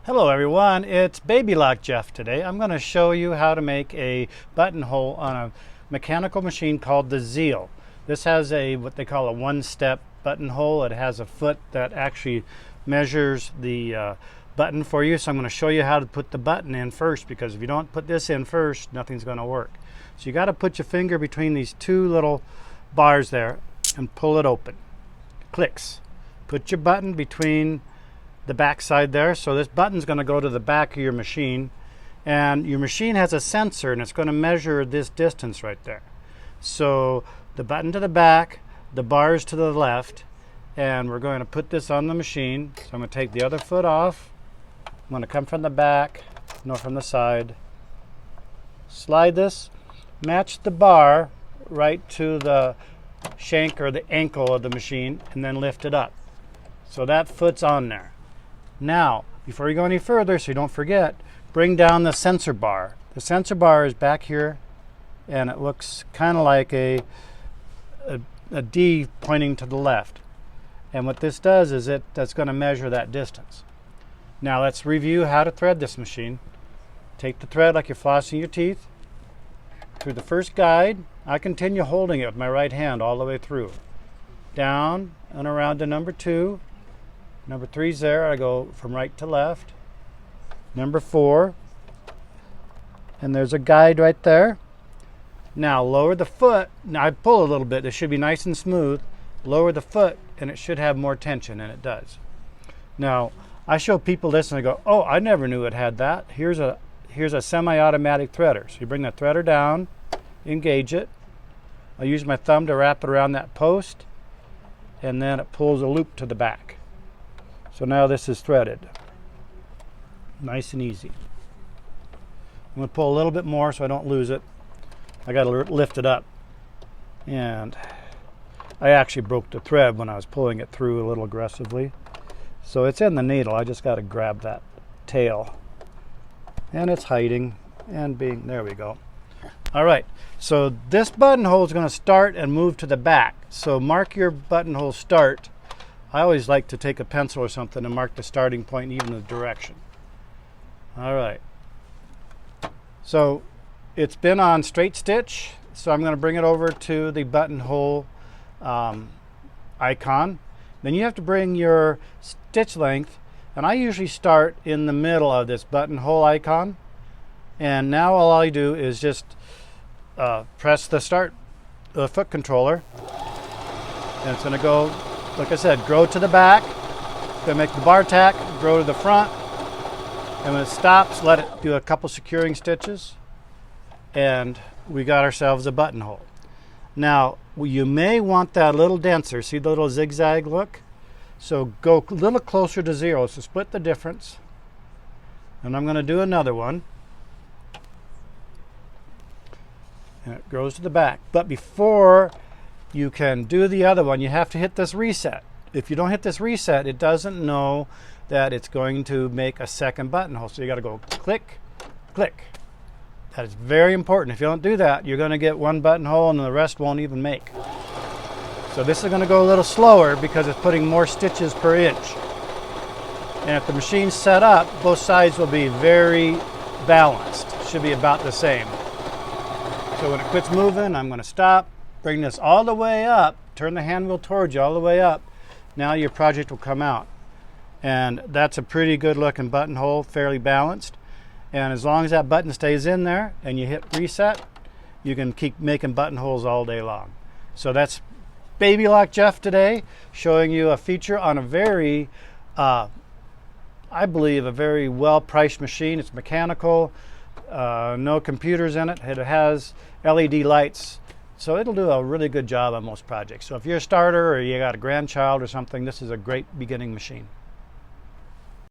Hello everyone, it's Baby Lock Jeff today. I'm going to show you how to make a buttonhole on a mechanical machine called the Zeal. This has what they call a one-step buttonhole. It has a foot that actually measures the button for you. So I'm going to show you how to put the button in first, because if you don't put this in first, nothing's going to work. So you got to put your finger between these two little bars there and pull it open. Clicks. Put your button between the back side there. So this button's going to go to the back of your machine, and your machine has a sensor and it's going to measure this distance right there. So the button to the back, the bars to the left, and we're going to put this on the machine. So I'm going to take the other foot off. I'm going to come from the back, no, from the side. Slide this, match the bar right to the shank or the ankle of the machine, and then lift it up. So that foot's on there. Now, before you go any further, so you don't forget, bring down the sensor bar. The sensor bar is back here, and it looks kind of like a D pointing to the left. And what this does is that's going to measure that distance. Now let's review how to thread this machine. Take the thread like you're flossing your teeth. Through the first guide, I continue holding it with my right hand all the way through. Down and around to number 2. Number 3's there. I go from right to left. Number 4. And there's a guide right there. Now lower the foot. Now I pull a little bit. It should be nice and smooth. Lower the foot and it should have more tension, and it does. Now I show people this and they go, oh, I never knew it had that. Here's a semi-automatic threader. So you bring the threader down, engage it. I use my thumb to wrap it around that post, and then it pulls a loop to the back. So now this is threaded. Nice and easy. I'm going to pull a little bit more so I don't lose it. I got to lift it up. And I actually broke the thread when I was pulling it through a little aggressively. So it's in the needle. I just got to grab that tail. And it's hiding and being, there we go. All right, so this buttonhole is going to start and move to the back. So mark your buttonhole start. I always like to take a pencil or something and mark the starting point, even the direction. All right. So it's been on straight stitch, so I'm going to bring it over to the buttonhole icon. Then you have to bring your stitch length, and I usually start in the middle of this buttonhole icon. And now all I do is just press the start foot controller, and it's going to go, like I said, grow to the back. It's going to make the bar tack grow to the front, and when it stops, let it do a couple securing stitches, and we got ourselves a buttonhole. Now you may want that a little denser. See the little zigzag look? So go a little closer to 0, so split the difference. And I'm going to do another one. And it grows to the back. But before you can do the other one, you have to hit this reset. If you don't hit this reset, it doesn't know that it's going to make a second buttonhole. So you got to go click, click. That is very important. If you don't do that, you're going to get one buttonhole and the rest won't even make. So this is going to go a little slower because it's putting more stitches per inch. And if the machine's set up, both sides will be very balanced. Should be about the same. So when it quits moving, I'm going to stop, bring this all the way up, turn the hand wheel towards you all the way up. Now your project will come out. And that's a pretty good looking buttonhole, fairly balanced. And as long as that button stays in there and you hit reset, you can keep making buttonholes all day long. So that's Baby Lock Jeff today, showing you a feature on a very, I believe, a very well-priced machine. It's mechanical, no computers in it. It has LED lights, so it'll do a really good job on most projects. So if you're a starter or you got a grandchild or something, this is a great beginning machine.